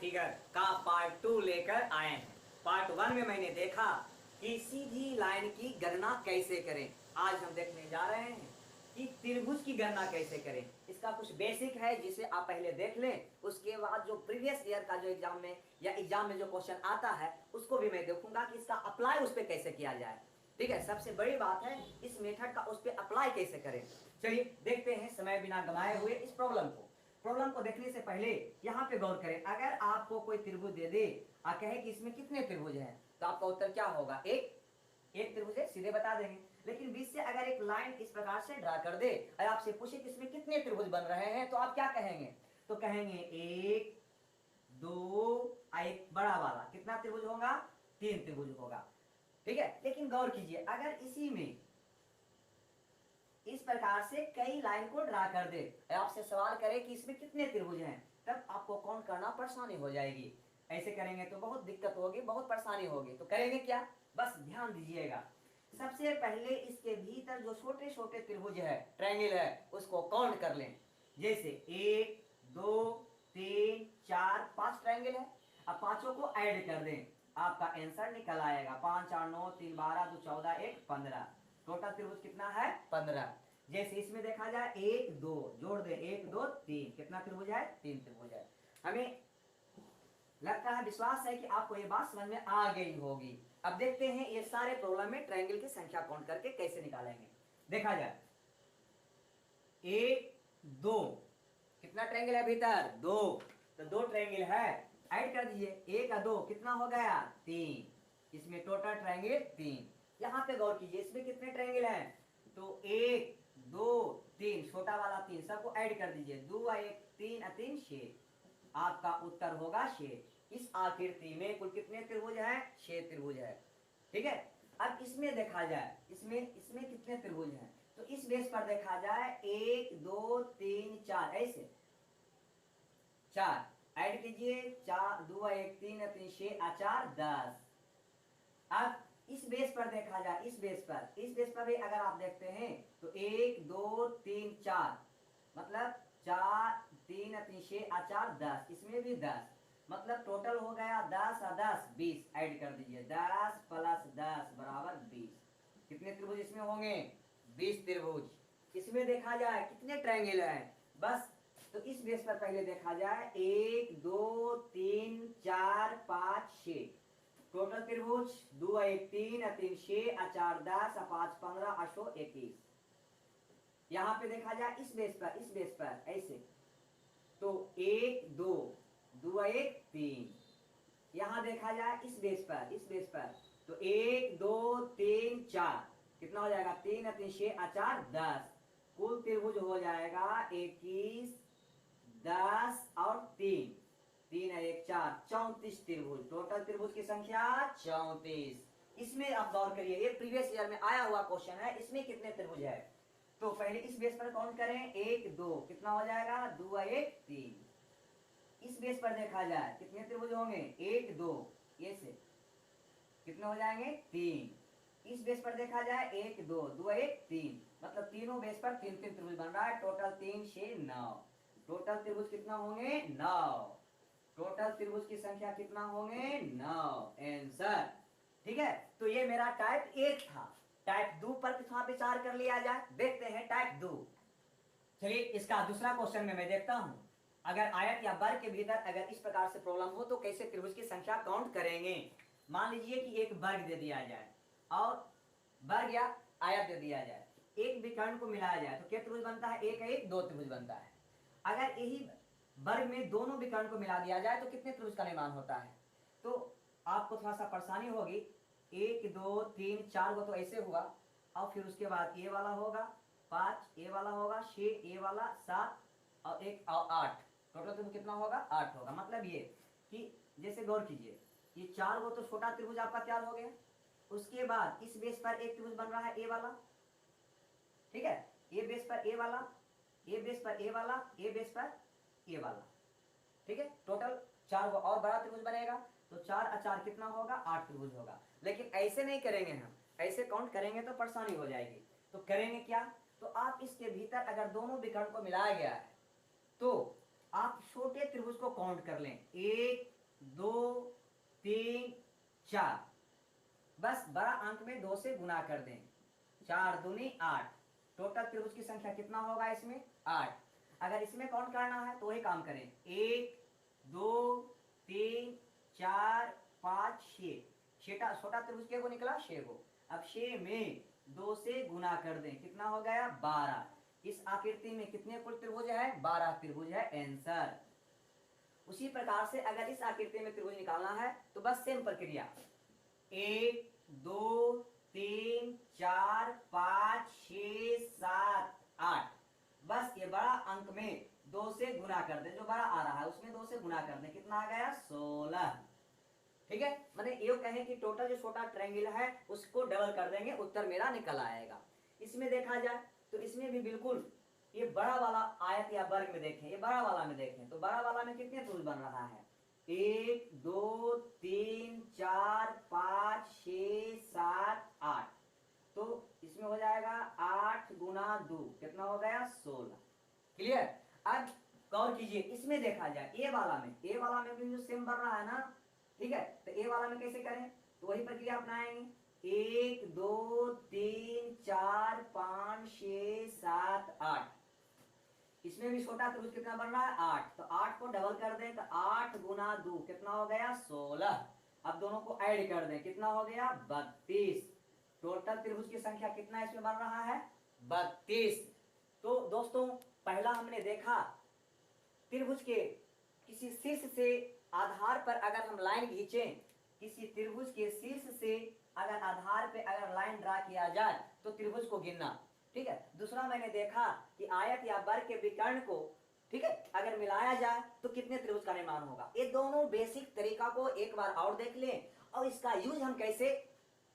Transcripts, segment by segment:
Figure का part 2 लेकर आए हैं। पार्ट 1 में मैंने देखा कि सीधी लाइन की गणना कैसे करें। आज हम देखने जा रहे हैं कि त्रिभुज की गणना कैसे करें। इसका कुछ बेसिक है जिसे आप पहले देख लें, उसके बाद जो प्रीवियस ईयर का जो एग्जाम में या एग्जाम में जो क्वेश्चन आता है उसको भी मैं देखूंगा कि इसका अप्लाई उस पर कैसे किया जाए। ठीक है, सबसे बड़ी बात है इस मेथड का उस पर अप्लाई कैसे करें। चलिए देखते हैं समय बिना गंवाए हुए इस प्रॉब्लम को देखने से पहले यहाँ पे गौर करें। अगर आपको कोई त्रिभुज दे दे और कहे कि इसमें कितने त्रिभुज हैं, तो आपका उत्तर क्या होगा? एक त्रिभुज है, सीधे बता देंगे। लेकिन बीच से अगर एक लाइन इस प्रकार से ड्रा कर दे और आपसे पूछे कि इसमें कितने त्रिभुज बन रहे हैं, तो आप क्या कहेंगे? तो कहेंगे एक, दो, एक बड़ा वाला कितना त्रिभुज होगा? 3 त्रिभुज होगा। ठीक है, लेकिन गौर कीजिए, अगर इसी में इस प्रकार से कई लाइन को ड्रा कर दे, आपसे सवाल करे कि इसमें कितने त्रिभुज हैं, तब आपको काउंट करना परेशानी हो जाएगी। ऐसे करेंगे तो बहुत दिक्कत होगी, बहुत परेशानी होगी। तो करेंगे क्या? बस ध्यान दीजिएगा। सबसे पहले इसके भीतर जो छोटे छोटे त्रिभुज है, ट्रायंगल है, उसको काउंट कर लें। जैसे 1, 2, 3, 4, 5 ट्रायंगल है। अब पांचों को ऐड कर दें, आपका आंसर निकल आएगा। 5, 4, 9, 3, 12, 2, 14, 1, 15। टोटल त्रिभुज कितना है? 15। जैसे इसमें देखा जाए 1, 2 जोड़ दे, 1, 2, 3, कितना त्रिभुज है? 3 त्रिभुज है। हमें लगता है, विश्वास है कि आपको ये बात समझ में आ गई होगी। अब देखते हैं ये सारे प्रॉब्लम में ट्रायंगल की संख्या काउंट करके कैसे निकालेंगे। देखा जाए 1, 2, कितना ट्रायंगल है भीतर? 2। तो 2 ट्रायंगल है, ऐड कर दीजिए। 1 और 2 कितना हो गया? 3। इसमें टोटल ट्रायंगल 3। यहाँ पे गौर कीजिए, इसमें कितने ट्रायंगल हैं? तो 1, 2, 3, छोटा वाला 3, सबको ऐड कर दीजिए। 2 और 1, 3 और 3, 6। आपका उत्तर होगा 6। इस आकृति में कुल कितने त्रिभुज हैं? 6 त्रिभुज है। ठीक है, अब इसमें देखा जाए, इसमें इसमें कितने त्रिभुज हैं, तो इस बेस पर देखा जाए 1, 2, 3, 4, ऐसे 4 ऐड कीजिए। 4, 2, 1, 3, 3, 6 और 4, 10। अब इस बेस पर देखा जाए, इस बेस पर भी अगर आप देखते हैं तो 1, 2, 3, 4, मतलब 4, 3, 3, 6 और 4, 10। इसमें भी 10, मतलब टोटल हो गया 10 और 10, 20। ऐड कर दीजिए, 10 प्लस 10 बराबर 20। कितने त्रिभुज इसमें होंगे? 20 त्रिभुज। इसमें देखा जाए कितने ट्रायंगल हैं, बस। तो इस बेस पर पहले देखा जाए 1, 2, 3, 4, 5, 6 टोटल त्रिभुज। 2, 1, 3, 3, 6 और 4, 10 और 5, 15 और 6, 21। यहां पे देखा जाए इस बेस पर ऐसे, तो 1, 2, 2, 1, 3। यहां देखा जाए इस बेस पर तो 1, 2, 3, 4, कितना हो जाएगा? 3, 3, 6 और 4, 10। कुल त्रिभुज हो जाएगा 21, 10 और 3, 3 और 1, 4, 34 त्रिभुज। टोटल त्रिभुज की संख्या 34। इसमें आप गौर करिए, ये प्रीवियस ईयर में आया हुआ क्वेश्चन है, इसमें कितने त्रिभुज है। तो पहले इस बेस पर काउंट करें, 1, 2, कितना हो जाएगा? 2, 1, 3। इस बेस पर देखा जाए कितने त्रिभुज होंगे? 1, 2, ये से कितने हो जाएंगे? 3। इस बेस पर देखा जाए 1, 2, 2, 1, 3, मतलब तीनों बेस पर 3 3 त्रिभुज बन रहा है। टोटल 3, 6, 9। टोटल त्रिभुज कितना होंगे? 9। टोटल त्रिभुज की संख्या कितना होंगे? 9। आंसर। ठीक है, तो ये मेरा टाइप 1 था। टाइप 2 पर कितना विचार कर लिया जाए, देखते हैं टाइप 2। चलिए इसका दूसरा क्वेश्चन में मैं देखता हूं। अगर आयत या वर्ग के भीतर अगर इस प्रकार से प्रॉब्लम हो तो कैसे त्रिभुज की संख्या काउंट करेंगे। मान लीजिए कि एक वर्ग दे दिया जाए और वर्ग या आयत दे दिया जाए, एक विकर्ण को मिलाया जाए तो क्या त्रिभुज बनता है? 1 1, 2 त्रिभुज बनता है। अगर यही वर्ग में दोनों विकर्ण को मिला दिया जाए तो कितने त्रिभुज का निर्माण होता है? तो आपको थोड़ा सा परेशानी होगी। 1, 2, 3, 4 को तो ऐसे हुआ, और फिर उसके बाद ये वाला होगा, 5 ये वाला होगा, 6 ये वाला, 7 और 1 और 8। टोटल त्रिभुज कितना होगा? 8 होगा। मतलब ये कि जैसे गौर कीजिए, ये 4 को तो छोटा त्रिभुज आपका तैयार हो गया। उसके बाद इस बेस पर एक त्रिभुज बन रहा है, ए वाला। ठीक है, ए बेस पर ए वाला, ए बेस पर ए वाला, ए बेस पर ए वाला। ठीक है, टोटल 4 को और बड़ा त्रिभुज बनेगा, तो 4 और 4 कितना होगा? 8 त्रिभुज होगा। लेकिन ऐसे नहीं करेंगे हम, ऐसे काउंट करेंगे तो परेशानी हो जाएगी। तो करेंगे क्या? तो आप इसके भीतर अगर दोनों विकर्ण को मिलाया गया है तो आप छोटे त्रिभुज को काउंट कर लें। 1, 2 3 4, बस बड़ा अंक में 2 से गुना कर दें, 4 दूनी 8, टोटल त्रिभुज की संख्या कितना होगा इसमें 8। अगर इसमें काउंट करना है तो वही काम करें, 1 2 3 4 5 6, छोटा त्रिभुज के को निकला 6 को। अब 6 में 2 से गुना कर दें, कितना हो गया 12। इस आकृति में कितने कुल त्रिभुज है 12 त्रिभुज है आंसर। उसी प्रकार से अगर इस आकृति में त्रिभुज निकालना है तो बस सेम प्रक्रिया, 1 2 3 4 5 6 7 8, बस ये बड़ा अंक में 2 से गुना कर दे, जो बड़ा आ रहा है उसमें 2 से गुना कर दे, कितना आ गया 16। ठीक है, मैंने ये कहें कि टोटल जो छोटा ट्रायंगल है उसको डबल कर देंगे, उत्तर मेरा निकल आएगा। इसमें देखा जाए तो इसमें भी बिल्कुल ये बड़ा वाला आयत या वर्ग में देखें, ये बड़ा वाला में देखें तो बड़ा वाला में कितने त्रिभुज बन रहा है, 1 2 3 4 5 6 7 8, तो इसमें हो जाएगा 8 गुना 2, कितना हो गया 16। क्लियर। अब गौर कीजिए, इसमें देखा जाए ए वाला में भी जो सेम बन रहा है ना, ठीक है, तो ए वाला में कैसे करें, तो वही प्रक्रिया अपनाएंगे, 1 2 3 4 5 6 7 8, इसमें भी छोटा त्रिभुज कितना बन रहा है 8, तो 8 को डबल कर दें तो 8 गुना 2 कितना हो गया 16। अब दोनों को ऐड कर दें, कितना हो गया 32। टोटल त्रिभुज की संख्या कितना इसमें बन रहा है 32। तो दोस्तों पहला हमने देखा त्रिभुज के किसी शीर्ष से आधार पर अगर हम लाइन खींचें, किसी त्रिभुज के शीर्ष से अगर आधार पे अगर लाइन ड्रा किया जाए तो त्रिभुज को गिनना। ठीक है, दूसरा मैंने देखा कि आयत या वर्ग के विकर्ण को, ठीक है, अगर मिलाया जाए तो कितने त्रिभुज का निर्माण होगा। ये दोनों बेसिक तरीका को एक बार और देख लें और इसका यूज हम कैसे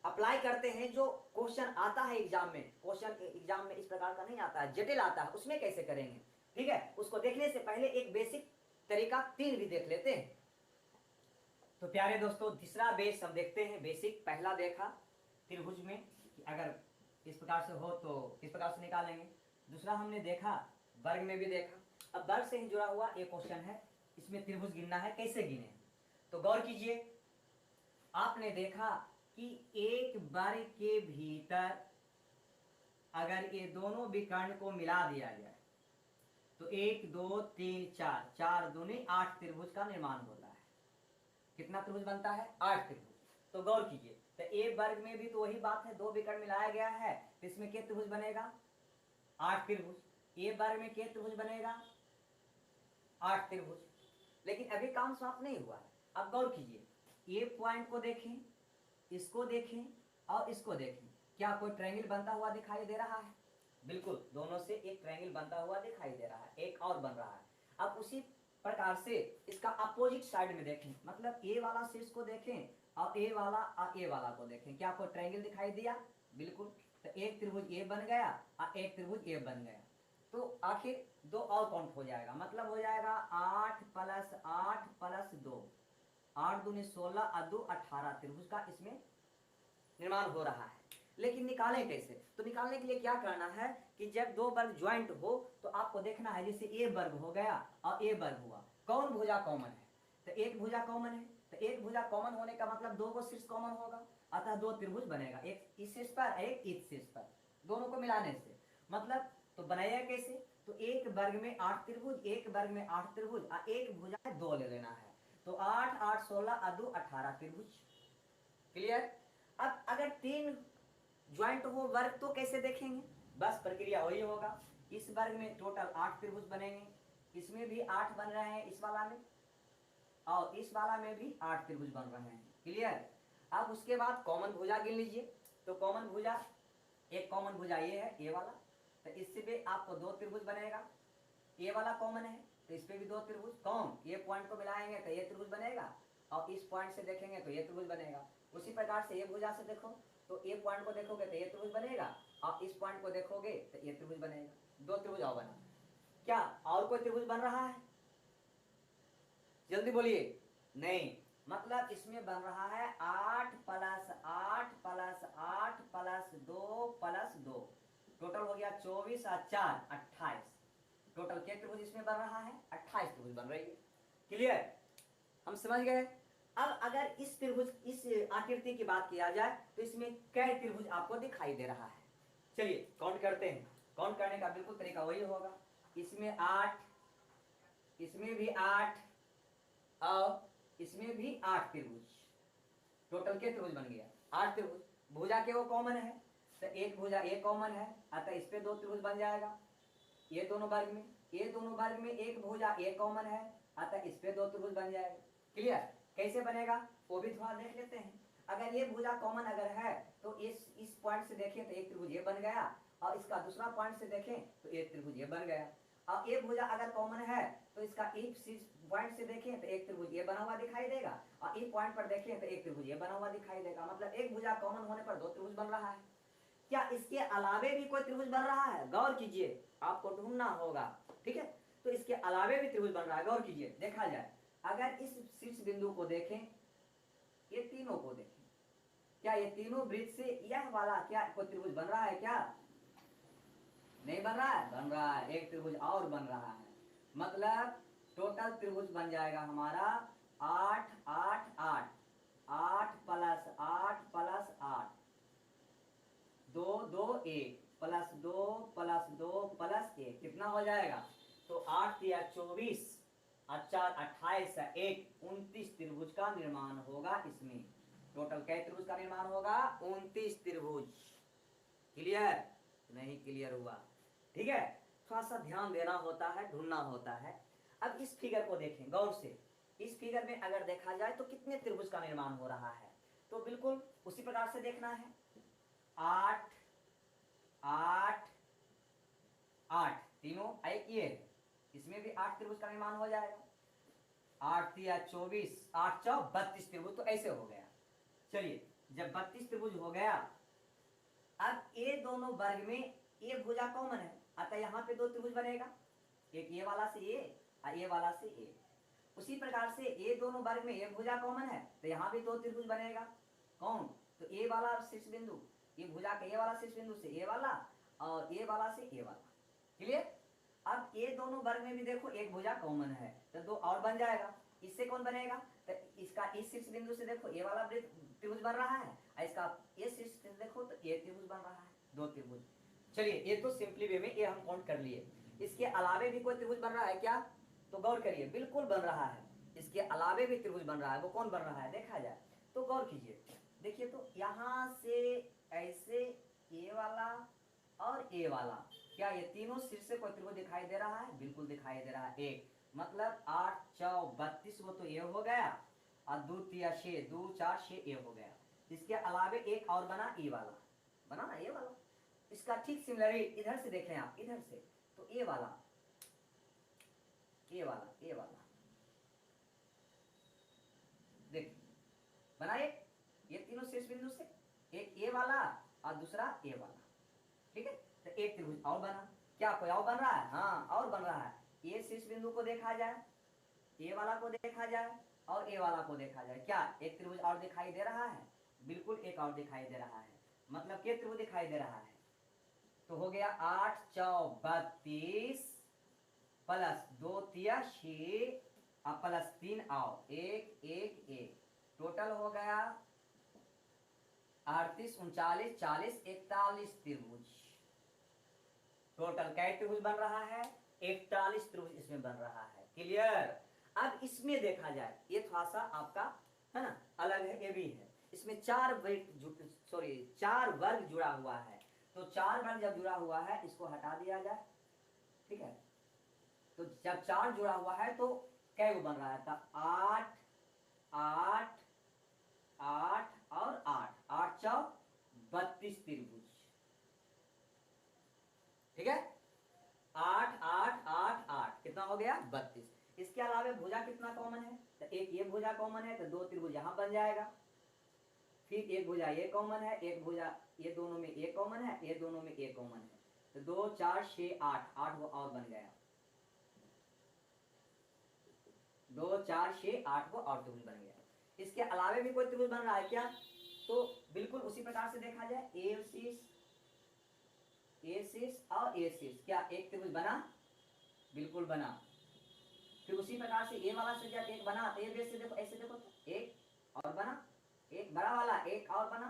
अप्लाई करते हैं। जो क्वेश्चन आता है एग्जाम में, क्वेश्चन एग्जाम में इस प्रकार का नहीं आता है, जटिल आता है, उसमें कैसे करेंगे। ठीक है, उसको देखने से पहले एक बेसिक तरीका 3 भी देख लेते हैं। तो प्यारे दोस्तों तीसरा बेस हम देखते हैं। बेसिक पहला देखा त्रिभुज में अगर इस प्रकार से हो तो किस प्रकार से निकालेंगे। दूसरा हमने देखा वर्ग में भी देखा। अब वर्ग से ही जुड़ा हुआ एक क्वेश्चन है, इसमें त्रिभुज गिनना है, कैसे गिने। तो गौर कीजिए, आपने देखा कि एक वर्ग के भीतर अगर ये दोनों विकर्ण को मिला दिया जाए तो 1 2 3 4, 4 दूनी 8 त्रिभुज का निर्माण होता है। कितना त्रिभुज बनता है 8 त्रिभुज। तो गौर कीजिए, तो ए वर्ग में भी तो वही बात है, 2 विकर्ण मिलाया गया है तो इसमें कितने त्रिभुज बनेगा 8 त्रिभुज। ए वर्ग में कितने त्रिभुज बनेगा 8 त्रिभुज। लेकिन अभी काम समाप्त नहीं हुआ है। अब गौर कीजिए, ये पॉइंट को देखें, इसको देखें और इसको देखें, क्या कोई ट्रायंगल बनता हुआ दिखाई दे रहा है। बिल्कुल, दोनों से एक ट्रायंगल बनता हुआ दिखाई दे रहा है, एक और बन रहा है। अब उसी प्रकार से इसका अपोजिट साइड में देखें, मतलब ए वाला शीर्ष को देखें और ए वाला को देखें, क्या कोई ट्रायंगल दिखाई दिया। बिल्कुल, तो एक त्रिभुज ए बन गया और एक त्रिभुज ए बन गया, तो आखिर 2 और काउंट हो जाएगा, मतलब हो जाएगा 8 + 8 + 2, 8 दूनी 16 और 2 18 त्रिभुज का इसमें निर्माण हो रहा है। लेकिन निकालें कैसे, तो निकालने के लिए क्या करना है कि जब 2 वर्ग ज्वाइंट हो तो आपको देखना है, जैसे ए वर्ग हो गया और ए वर्ग हुआ, कौन भुजा कॉमन है, तो एक भुजा कॉमन है, तो एक भुजा कॉमन होने का मतलब 2 को शीर्ष कॉमन होगा, अतः 2 त्रिभुज बनेगा, एक इस शीर्ष पर एक इस शीर्ष पर, दोनों को मिलाने से मतलब। तो बनाया कैसे, तो एक वर्ग में 8 त्रिभुज, एक वर्ग में 8 त्रिभुज और एक भुजा 2 ले लेना है, तो 8 8 16 और 2 18 त्रिभुज। क्लियर। अब अगर 3 ज्वाइंट हो वर्ग तो कैसे देखेंगे, बस प्रक्रिया वही होगा, इस वर्ग में टोटल 8 त्रिभुज बनेंगे, इसमें भी 8 बन रहे हैं इस वाला में, और इस वाला में भी 8 त्रिभुज बन रहे हैं। क्लियर। अब उसके बाद कॉमन भुजा गिन लीजिए, तो कॉमन भुजा, एक कॉमन भुजा ये है ए वाला, तो इससे भी आपको 2 त्रिभुज बनेगा, ए वाला कॉमन है तो इस पे भी 2 त्रिभुज, कौन, ये पॉइंट को मिलाएंगे तो ये त्रिभुज बनेगा और इस पॉइंट से देखेंगे तो ये त्रिभुज बनेगा। उसी प्रकार से ये भुजा से देखो तो ए पॉइंट को देखोगे तो ये त्रिभुज बनेगा और इस पॉइंट को देखोगे तो ये त्रिभुज बनेगा, 2 त्रिभुज और बना। क्या और कोई त्रिभुज बन रहा है, जल्दी बोलिए। नहीं, मतलब इसमें बन रहा है 8 + 8 + 8 + 2 + 2, टोटल हो गया 24 और 4 28। टोटल क्या त्रिभुज इसमें बन रहा है 28 त्रिभुज बन रही है। क्लियर। हम समझ गए। अब अगर इस त्रिभुज, इस आकृति की बात किया जाए तो इसमें कै त्रिभुज आपको दिखाई दे रहा है? चलिए काउंट करते हैं। काउंट करने का बिल्कुल तरीका वही होगा। इसमें 8, इसमें भी 8 और इसमें भी 8 त्रिभुज। टोटल के त्रिभुज बन गया? 8 त्रिभुज। भुजा के वो कॉमन है तो एक भुजा ए कॉमन है, अतः इस पे 2 त्रिभुज बन जाएगा। ये दोनों वर्ग में, ये दोनों वर्ग में एक भुजा ए कॉमन है, अतः इस पे 2 त्रिभुज बन जाएगा। क्लियर? कैसे बनेगा वो भी थोड़ा देख लेते हैं। अगर ये भुजा कॉमन अगर है तो इस पॉइंट से देखें तो एक त्रिभुज ये बन गया, और इसका दूसरा पॉइंट से देखें तो एक त्रिभुज ये बन गया। और एक भुजा अगर कॉमन है तो इसका एक पॉइंट से देखें तो एक त्रिभुज ये बना हुआ दिखाई देगा, और एक पॉइंट पर देखें तो एक त्रिभुज ये बना हुआ दिखाई देगा। मतलब एक भुजा कॉमन होने पर 2 त्रिभुज बन रहा है। क्या इसके अलावे भी कोई त्रिभुज बन रहा है? गौर कीजिए, आपको ढूंढना होगा। ठीक है, तो इसके अलावे भी त्रिभुज बन रहा है, गौर कीजिए। देखा जाए, अगर इस शीर्ष बिंदु को देखें, ये तीनों को देखें, क्या ये तीनों वृत्त से यह वाला क्या कोई त्रिभुज बन रहा है? क्या नहीं बन रहा है? बन रहा है, एक त्रिभुज और बन रहा है। मतलब टोटल त्रिभुज बन जाएगा हमारा 8 8 8, 8 plus 8 plus 8, 2 2 1 plus 2 plus 2 plus 1, कितना हो जाएगा? तो 8 या 24 और 4 28 है, 1 29 त्रिभुज का निर्माण होगा इसमें। टोटल कै त्रिभुज का निर्माण होगा? 29 त्रिभुज। क्लियर? नहीं क्लियर हुआ? ठीक है, थोड़ा सा ध्यान देना होता है, ढूंढना होता है। अब इस फिगर को देखें गौर से। इस फिगर में अगर देखा जाए तो कितने त्रिभुज का निर्माण हो रहा है, तो बिल्कुल उसी प्रकार से देखना है। 8 8 8 तीनों, एक ये, इसमें भी 8 त्रिभुज का निर्माण हो जाएगा। 8 या 24, 8 चौ 32 त्रिभुज, तो ऐसे हो गया। चलिए, जब 32 त्रिभुज हो गया, अब ये दोनों वर्ग में ये भुजा कॉमन है, अतः यहाँ पे 2 त्रिभुज बनेगा, एक ये वाला से ये और ये वाला से ये। उसी प्रकार से ये दोनों वर्ग में ये भुजा कॉमन है तो यहाँ भी 2 त्रिभुज बनेगा। कौन? तो ये वाला शीर्ष बिंदु, ये भुजा के ये वाला शीर्ष बिंदु से ये वाला, और ये वाला से ये वाला। क्लियर? अब ये दोनों वर्ग में भी देखो एक भुजा कॉमन है तो 2 और बन जाएगा। इससे कौन बनेगा? तो इसका इस शीर्ष बिंदु से देखो ये वाला त्रिभुज बन रहा है, और इसका ये शीर्ष से देखो तो ये त्रिभुज बन रहा है, 2 त्रिभुज। चलिए, ये तो सिंपली वे में ये हम काउंट कर लिए। इसके अलावे भी कोई त्रिभुज बन रहा है क्या? तो गौर करिए, बिल्कुल बन रहा है। इसके अलावे भी त्रिभुज बन रहा है, वो कौन बन रहा है देखा जाए तो गौर कीजिए। देखिए, तो यहाँ से ऐसे ये वाला और ये वाला, क्या ये तीनों शीर्ष से कोई त्रिभुज दिखाई दे रहा है? बिल्कुल दिखाई दे रहा है, एक। मतलब 8 चौ 32, वो तो ये हो गया, और 2 3 6, 2 4 6 ये हो गया। इसके अलावे एक और बना, ये वाला बना ना, ये वाला। इसका ठीक सिमिलरली इधर से देख रहे हैं आप, इधर से तो ये वाला, ये वाला, ये वाला देखिए बना। ये तीनों शीर्ष बिंदु से एक ये वाला और दूसरा ये वाला। ठीक है, तो एक त्रिभुज और बना। क्या कोई और बन रहा है? हाँ, और बन रहा है। ये शीर्ष बिंदु को देखा जाए, ये वाला को देखा जाए और ये वाला को देखा जाए, क्या एक त्रिभुज और दिखाई दे रहा है? बिल्कुल एक और दिखाई दे रहा है। मतलब के त्रिभुज दिखाई दे रहा है? तो हो गया 8 चौ 32 प्लस 2 3 6 प्लस 3 आओ 1 1 1, टोटल हो गया 38 39 40 41 त्रिभुज। टोटल कै त्रिभुज बन रहा है? 41 त्रिभुज इसमें बन रहा है। क्लियर? अब इसमें देखा जाए, ये थोड़ा सा आपका है ना अलग है, ये भी है। इसमें 4 वर्ग जुड़ा हुआ है, तो 4 वर्ग जब जुड़ा हुआ है इसको हटा दिया जाए। ठीक है, तो जब 4 जुड़ा हुआ है तो कै बन रहा है? तो 8 8 8 और 8, 8 चौ 32 त्रिभुज। ठीक है, 8 8 8 8, कितना हो गया? 32। इसके अलावा भुजा कितना कॉमन है? तो एक ये भुजा कॉमन है तो 2 त्रिभुज यहाँ बन जाएगा। फिर एक भुजा ये कॉमन है, एक भुजा ये दोनों में एक कॉमन है, ये दोनों में एक कॉमन है, तो 2 4 6 8, 8 वो और बन गया। 2 4 6 8 वो और त्रिभुज बन गया। इसके अलावे भी कोई त्रिभुज बन रहा है क्या? तो बिल्कुल उसी प्रकार से देखा जाए, ए शीर्ष और ए शीर्ष, क्या एक त्रिभुज बना? बिल्कुल बना। फिर उसी प्रकार से ए वाला से जब एक बना तो ए बेस से देखो, ऐसे देखो तो एक और बना, एक बड़ा वाला एक और बना,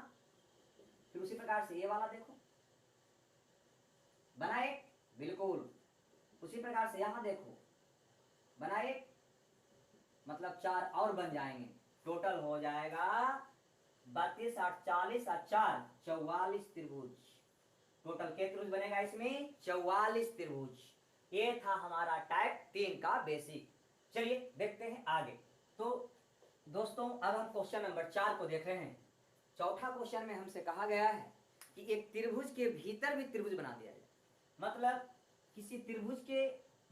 फिर उसी प्रकार से ये वाला देखो बना एक, बिल्कुल उसी प्रकार से यहां देखो बना एक, मतलब 4 और बन जाएंगे, टोटल हो जाएगा 32 8 40 और 4 44 त्रिभुज। टोटल के त्रिभुज बनेगा इसमें 44 त्रिभुज। ये था हमारा टाइप 3 का बेसिक। चलिए देखते हैं आगे। तो दोस्तों अब हम क्वेश्चन नंबर 4 को देख रहे हैं। चौथा क्वेश्चन में हमसे कहा गया है कि एक त्रिभुज के भीतर भी त्रिभुज बना दिया जाए, मतलब किसी त्रिभुज के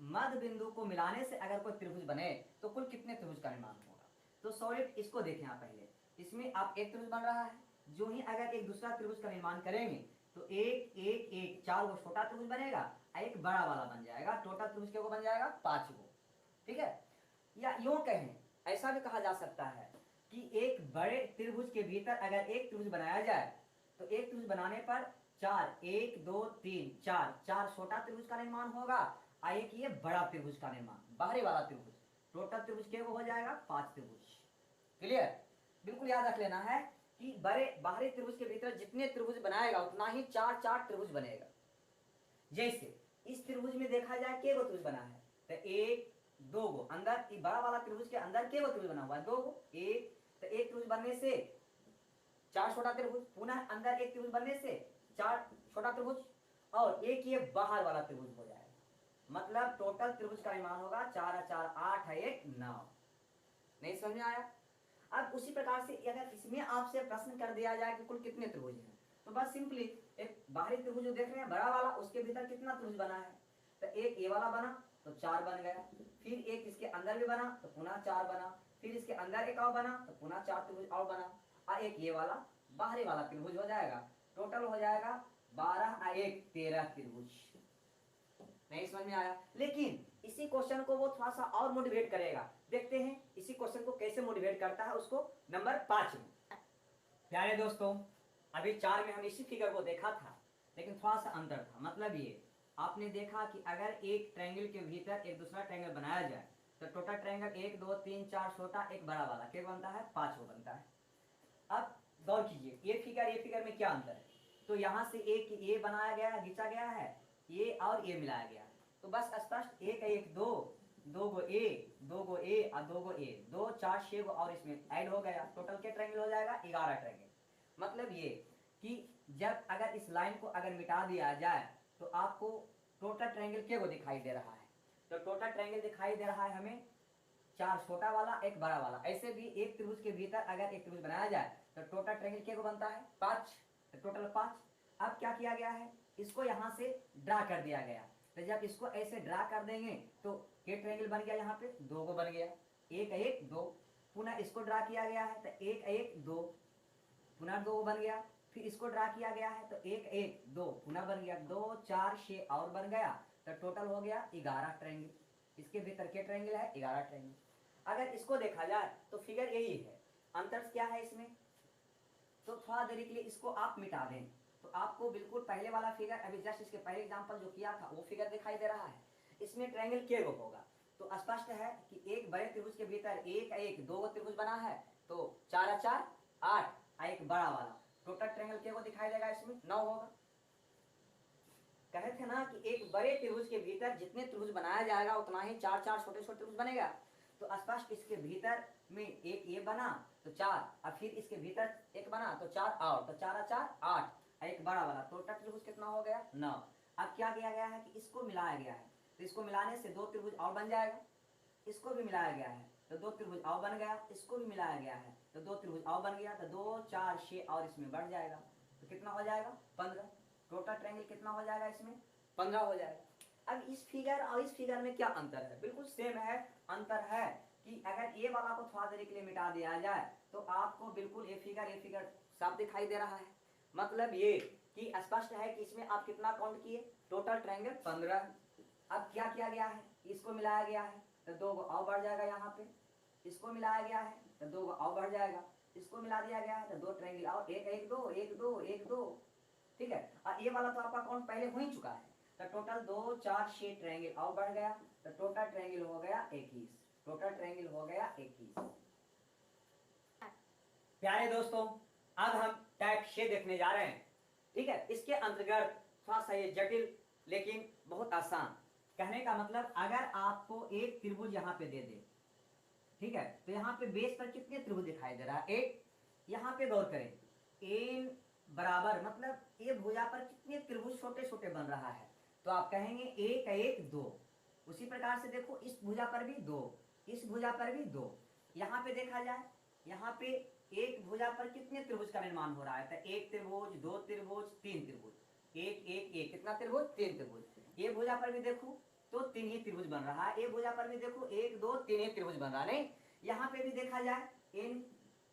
मध्य बिंदु को मिलाने से अगर कोई त्रिभुज बने तो कुल कितने त्रिभुज का निर्माण होगा। तो सॉलिड इसको देखें आप पहले, इसमें आप एक त्रिभुज बन रहा है, जो ही अगर एक दूसरा त्रिभुज का निर्माण करेंगे तो एक एक एक 4 गो छोटा त्रिभुज बनेगा, एक बड़ा वाला बन जाएगा, टोटल त्रिभुज के बन जाएगा 5 गो। ठीक है, या यूं कहें, ऐसा भी कहा जा सकता है कि एक बड़े त्रिभुज के भीतर अगर एक त्रिभुज बनाया जाए तो एक त्रिभुज बनाने पर 4 1 2 3 4 छोटा त्रिभुज का निर्माण होगा, और एक ये बड़ा त्रिभुज का निर्माण, बाहरी वाला त्रिभुज, टोटल त्रिभुज के हो जाएगा 5 त्रिभुज। क्लियर, बिल्कुल याद रख लेना है कि बड़े बाहरी त्रिभुज के भीतर जितने त्रिभुज बनाएगा उतना ही 4 त्रिभुज बनेगा। जैसे इस त्रिभुज में देखा जाए के गो त्रिभुज बना है, तो 1 2 गो अंदर, बड़ा वाला त्रिभुज के अंदर के गो त्रिभुज बना हुआ है 2 गो, एक तो एक त्रिभुज बनने से 4 छोटा त्रिभुज, पुनः अंदर एक त्रिभुज बनने से 4 छोटा त्रिभुज, और एक ये बाहर वाला त्रिभुज हो जाएगा, मतलब टोटल त्रिभुज का निर्माण होगा 4 4 8 1 9। नहीं समझ में आया। अब उसी प्रकार से अगर इसमें आपसे प्रश्न कर दिया जाए कि कुल कितने त्रिभुज हैं, तो बस सिंपली एक बाहरी त्रिभुज जो देख रहे हैं बड़ा वाला, उसके भीतर कितना त्रिभुज बना है, तो एक ये वाला बना तो 4 बन गया, फिर एक इसके अंदर भी बना तो पुनः 4 बना, फिर इसके अंदर एक और बना तो पुनः 4 त्रिभुज और बना, और एक ये वाला बाहरी वाला त्रिभुज हो जाएगा, टोटल हो जाएगा 12 और 1 13 त्रिभुज। नहीं समझ में आया। लेकिन इसी क्वेश्चन को वो थोड़ा सा और मोटिवेट करेगा, देखते हैं इसी क्वेश्चन को कैसे मोटिवेट करता है उसको नंबर 5 में। प्यारे दोस्तों, अभी 4 में हम इसी फिगर को देखा था, लेकिन थोड़ा सा अंतर था। मतलब ये आपने देखा कि अगर एक ट्रायंगल के भीतर एक दूसरा ट्रायंगल बनाया जाए तो टोटल ट्रायंगल 1 2 3 4 छोटा एक बड़ा वाला क्या बनता है, 5 को बनता है। अब गौर कीजिए, ये फिगर में क्या अंतर है। तो यहाँ से एक ये बनाया गया है, खींचा गया है, ये और ये मिलाया गया है, तो बस स्पष्ट 1 1 2 2 गो ए 2 गो ए और 2 गो ए, 2 4 6 गो और इसमें ऐड हो गया, टोटल के ट्रायंगल हो जाएगा 11 ट्रायंगल। मतलब ये कि जब अगर इस लाइन को अगर मिटा दिया जाए तो आपको टोटल ट्रायंगल क्या को दिखाई दे रहा है, तो टोटल ट्रायंगल दिखाई दे रहा है हमें 4 छोटा वाला एक बड़ा वाला। ऐसे भी एक त्रिभुज के भीतर अगर एक त्रिभुज बनाया जाए तो टोटल ट्रायंगल क्या को बनता है 5, तो टोटल 5। अब क्या किया गया है, इसको यहाँ से ड्रा कर दिया गया, तो जब इसको ऐसे ड्रा कर देंगे तो के ट्रायंगल बन गया, यहाँ पे 2 को बन गया, 1 1 2, पुनः इसको ड्रा किया गया है तो 1 1 2, पुनः 2 बन गया, फिर इसको ड्रा किया गया है तो 1 1 2 पुनः बन गया, 2 4 6 और बन गया, तो टोटल हो गया 11 ट्रायंगल। इसके भीतर के ट्रायंगल है 11 ट्रायंगल। अगर इसको देखा जाए तो फिगर यही है, अंतर क्या है इसमें, तो थोड़ा देरी के लिए इसको आप मिटा दें तो आपको बिल्कुल पहले वाला फिगर, अभी जस्ट इसके पहले एग्जांपल जो किया था वो फिगर दिखाई दे रहा है। इसमें ट्रायंगल के होगा, तो स्पष्ट है कि एक बड़े त्रिभुज के भीतर 1 1 2 त्रिभुज बना है, तो 4 4 8 एक बड़ा वाला, टोटल ट्रायंगल के दिखाई देगा, इसमें 9 होगा। कहे थे ना कि एक बड़े त्रिभुज के भीतर जितने त्रिभुज बनाया जाएगा उतना ही 4 4 छोटे छोटे त्रिभुज बनेगा। तो स्पष्ट इसके भीतर में एक ये बना तो 4, और फिर इसके भीतर एक बना तो 4 और, तो 4 4 8 एक बड़ा वाला, टोटल त्रिभुज कितना हो गया 9। अब क्या किया गया है कि इसको मिलाया गया है, तो इसको मिलाने से 2 त्रिभुज और बन जाएगा, इसको भी मिलाया गया है तो 2 त्रिभुज और बन गया, इसको भी मिलाया गया है तो 2 त्रिभुज और बन गया, तो 2 4 6 और इसमें बढ़ जाएगा, तो कितना हो जाएगा 15। टोटल ट्रायंगल कितना हो जाएगा इसमें 15 हो जाएगा। अब इस फिगर और इस फिगर में क्या अंतर है, बिल्कुल सेम है। अंतर है कि अगर ये वाला को थोड़ा देर के लिए मिटा दिया जाए तो आपको बिल्कुल ये फिगर साफ दिखाई दे रहा है। मतलब ये कि स्पष्ट है कि इसमें आप कितना काउंट किए, टोटल ट्रायंगल 15। अब क्या किया गया है, इसको मिलाया गया है तो 2 और बढ़ जाएगा, यहाँ पे इसको मिलाया गया है तो 2 और बढ़ जाएगा, इसको मिला दिया गया है तो 2 ट्रायंगल और 1 1 2 1 2 1 2। ठीक है, और ये वाला तो आपका काउंट पहले हो ही चुका है, तो टोटल 2 4 6 ट्रायंगल और बढ़ गया, तो टोटल ट्रायंगल हो गया 21। टोटल ट्रायंगल हो गया 21। प्यारे दोस्तों, अब हम टाइप 6 देखने जा रहे हैं। ठीक है, इसके अंतर्गत थोड़ा सा ये जटिल लेकिन बहुत आसान। कहने का मतलब, अगर आपको एक त्रिभुज यहाँ पे दे दे, ठीक है, तो यहाँ पे बेस पर कितने त्रिभुज दिखाई दे रहा है? एक। यहाँ पे गौर करें, एन बराबर मतलब ये भुजा पर कितने त्रिभुज छोटे छोटे बन रहा है, तो आप कहेंगे एक एक दो। उसी प्रकार से देखो, इस भुजा पर भी दो, इस भुजा पर भी दो। यहाँ पे देखा जाए, यहाँ पे एक भुजा पर कितने त्रिभुज का निर्माण हो रहा है? तो एक त्रिभुज, दो त्रिभुज, तीन त्रिभुज, एक एक एक, कितना त्रिभुज? तीन त्रिभुज। ये भुजा पर भी देखो तो तीन ही त्रिभुज बन रहा है। ये भुजा पर भी देखो एक दो तीन ही त्रिभुज बन रहा है। नहीं, यहाँ पे भी देखा जाए, इन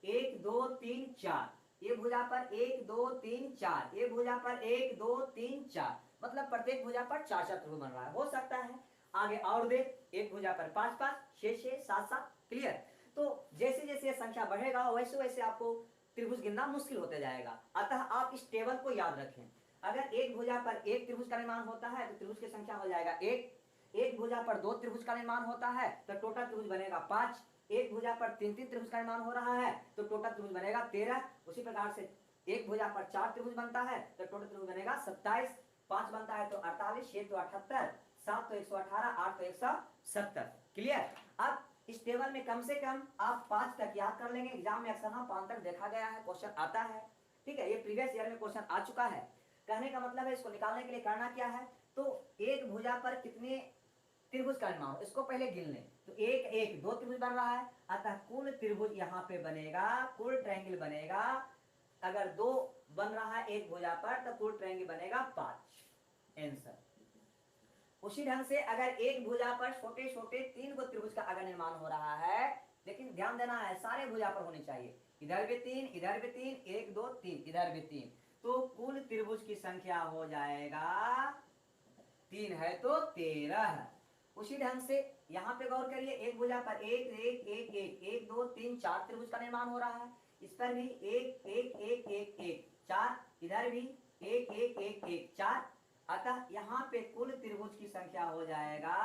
एक दो तीन चार, ये भुजा पर एक दो तीन चार, ये भुजा पर एक दो तीन चार, मतलब प्रत्येक भुजा पर चार चार त्रिभुज बन रहा है। हो सकता है आगे और देख, एक भुजा पर पांच पांच, छह छह, सात सात। क्लियर? तो जैसे जैसे ये संख्या बढ़ेगा वैसे वैसे आपको त्रिभुज गिनना मुश्किल होते जाएगा। अतः आप इस टेबल को याद रखें। अगर एक भुजा पर एक त्रिभुज का निर्माण होता है तो त्रिभुज की संख्या हो जाएगा एक। एक भुजा पर दो त्रिभुज का निर्माण होता है तो टोटल त्रिभुज बनेगा 5। एक भुजा पर तीन तीन त्रिभुज का निर्माण हो रहा है तो टोटल त्रिभुज बनेगा 13। उसी प्रकार से एक भुजा पर चार त्रिभुज बनता है तो टोटल त्रिभुज बनेगा 27। 5 बनता है तो 48, 6 तो 78, 7 तो 118, 8 तो 170। क्लियर? अब इस टेबल में कम से कम आप 5 तक याद कर लेंगे। एग्जाम में अक्सर 5 तक देखा गया है, क्वेश्चन आता है। ठीक है, ये प्रीवियस ईयर में क्वेश्चन आ चुका है। कहने का मतलब है, इसको निकालने के लिए करना क्या है, तो एक भुजा पर कितने त्रिभुज का निर्माण, इसको पहले गिन लें। तो एक एक दो त्रिभुज बन रहा है, अतः कुल त्रिभुज यहाँ पे बनेगा, कुल ट्रायंगल बनेगा। अगर दो बन रहा है एक भुजा पर तो कुल ट्रायंगल बनेगा 5। आंसर। उसी ढंग से अगर एक भुजा पर छोटे छोटे तीन को त्रिभुज का अगर निर्माण हो रहा है, लेकिन ध्यान देना है सारे भुजा पर होने चाहिए, इधर भी तीन, इधर भी तीन, एक दो तीन, इधर भी तीन, तो कुल त्रिभुज की संख्या हो जाएगा, तीन है तो 13। उसी ढंग से यहाँ पे गौर करिए, एक भुजा पर एक एक एक एक, एक दो तीन चार त्रिभुज का निर्माण हो रहा है। इस पर भी एक एक एक एक एक चार, इधर भी एक एक एक एक चार। अतः यहाँ पे कुल त्रिभुज की संख्या हो जाएगा,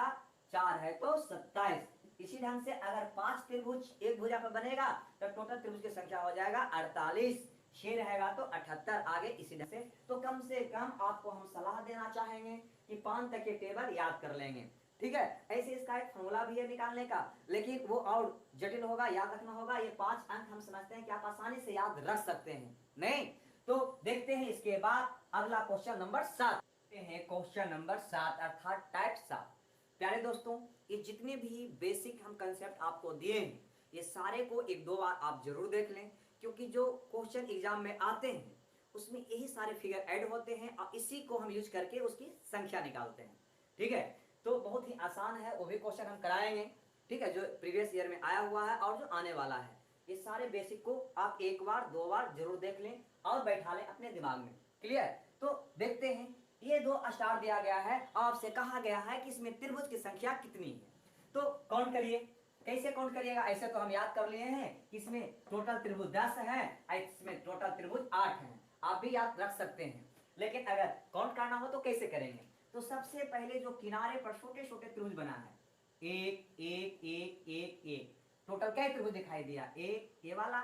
चार है तो 27। इसी ढंग से अगर 5 त्रिभुज एक भुजा पर बनेगा तो टोटल त्रिभुज की संख्या हो जाएगा 48। 6 रहेगा तो 78। आगे इसी ढंग से, तो कम से कम आपको हम सलाह देना चाहेंगे कि 5 तक के टेबल याद कर लेंगे। ठीक है, ऐसे इसका एक फॉर्मूला भी है निकालने का, लेकिन वो और जटिल होगा, याद रखना होगा। ये 5 अंक हम समझते हैं कि आप आसानी से याद रख सकते हैं। नहीं तो देखते हैं इसके बाद अगला क्वेश्चन नंबर 7 हैं। क्वेश्चन नंबर 7 अर्थात टाइप 7। प्यारे दोस्तों, ये जितने भी बेसिक हम कंसेप्ट आपको दिए हैं, ये सारे को एक दो बार आप जरूर देख लें, क्योंकि जो क्वेश्चन एग्जाम में आते हैं उसमें यही सारे फिगर ऐड होते हैं और इसी को हम यूज करके उसकी संख्या निकालते हैं। ठीक है, तो बहुत ही आसान है, वो भी क्वेश्चन हम कराएंगे। ठीक है, जो प्रीवियस ईयर में आया हुआ है और जो आने वाला है, ये सारे बेसिक को आप एक बार दो बार जरूर देख लें और बैठा लें अपने दिमाग में। क्लियर? तो देखते हैं, ये दो स्टार दिया गया है, आपसे कहा गया है कि इसमें त्रिभुज की संख्या कितनी है। तो काउंट करिए। कैसे काउंट करिएगा? ऐसे तो हम याद कर लिए हैं कि इसमें टोटल त्रिभुज 10 है, इसमें टोटल त्रिभुज 8 है, आप भी याद रख सकते हैं। लेकिन अगर काउंट करना हो तो कैसे करेंगे? तो सबसे पहले जो किनारे पर छोटे छोटे त्रिभुज बना है, एक एक एक एक एक, टोटल क्या त्रिभुज दिखाई दिया? एक, ये वाला,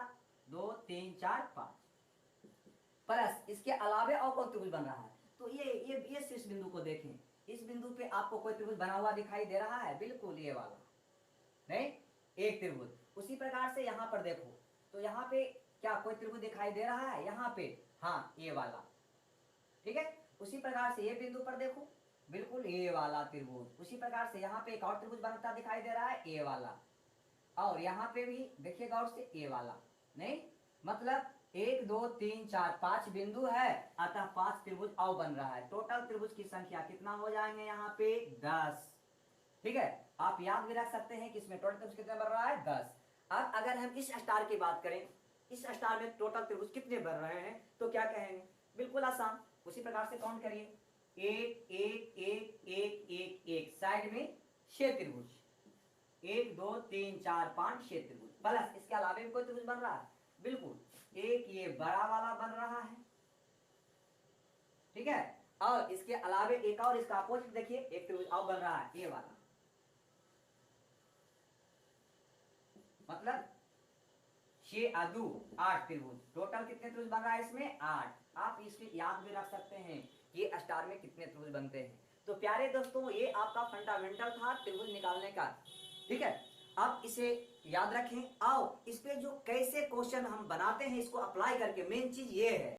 2 3 4 5, प्लस इसके अलावे और कौन त्रिभुज बन रहा है? तो ये शीर्ष बिंदु को देखें, इस बिंदु पे आपको कोई त्रिभुज बना हुआ दिखाई दे रहा है? बिल्कुल ये वाला, नहीं, एक त्रिभुज। उसी प्रकार से यहाँ पर देखो, तो यहाँ पे क्या कोई त्रिभुज दिखाई दे रहा है? यहाँ पे हाँ, ये वाला। ठीक है, उसी प्रकार से ये बिंदु पर देखो, बिल्कुल ये वाला त्रिभुज। उसी प्रकार से यहाँ पे एक और त्रिभुज बनता दिखाई दे रहा है, ये वाला। और यहाँ पे भी देखिएगा और से ये वाला। नहीं, मतलब 1 2 3 4 5 बिंदु है, अतः 5 त्रिभुज और बन रहा है। टोटल त्रिभुज की संख्या कितना हो जाएंगे यहाँ पे? 10। ठीक है, आप याद भी रख सकते हैं कि इसमें टोटल त्रिभुज कितने बन रहा है? 10। अब अगर हम इस स्टार की बात करें, इस स्टार में टोटल त्रिभुज कितने बन रहे हैं, तो क्या कहेंगे? बिल्कुल आसान, उसी प्रकार से काउंट करिए, 1 1 1 1 1 1, साइड में 6 त्रिभुज, 1 2 3 4 5 6 त्रिभुज, प्लस इसके अलावे भी कोई त्रिभुज बन रहा है? बिल्कुल, एक ये बड़ा वाला बन रहा है। ठीक है, और इसके अलावे एक और इसका अपोजिट देखिए, एक त्रिभुज और बन रहा है, ये वाला। मतलब 6 आदू 8 त्रिभुज, टोटल कितने त्रिभुज बन रहा है इसमें 8। आप इसके याद भी रख सकते हैं कि स्टार में कितने त्रिभुज बनते हैं। तो प्यारे दोस्तों ये आपका फंडामेंटल था त्रिभुज निकालने का, ठीक है। आप इसे याद रखें। आओ इस पे जो कैसे क्वेश्चन हम बनाते हैं इसको अप्लाई करके, मेन चीज ये है।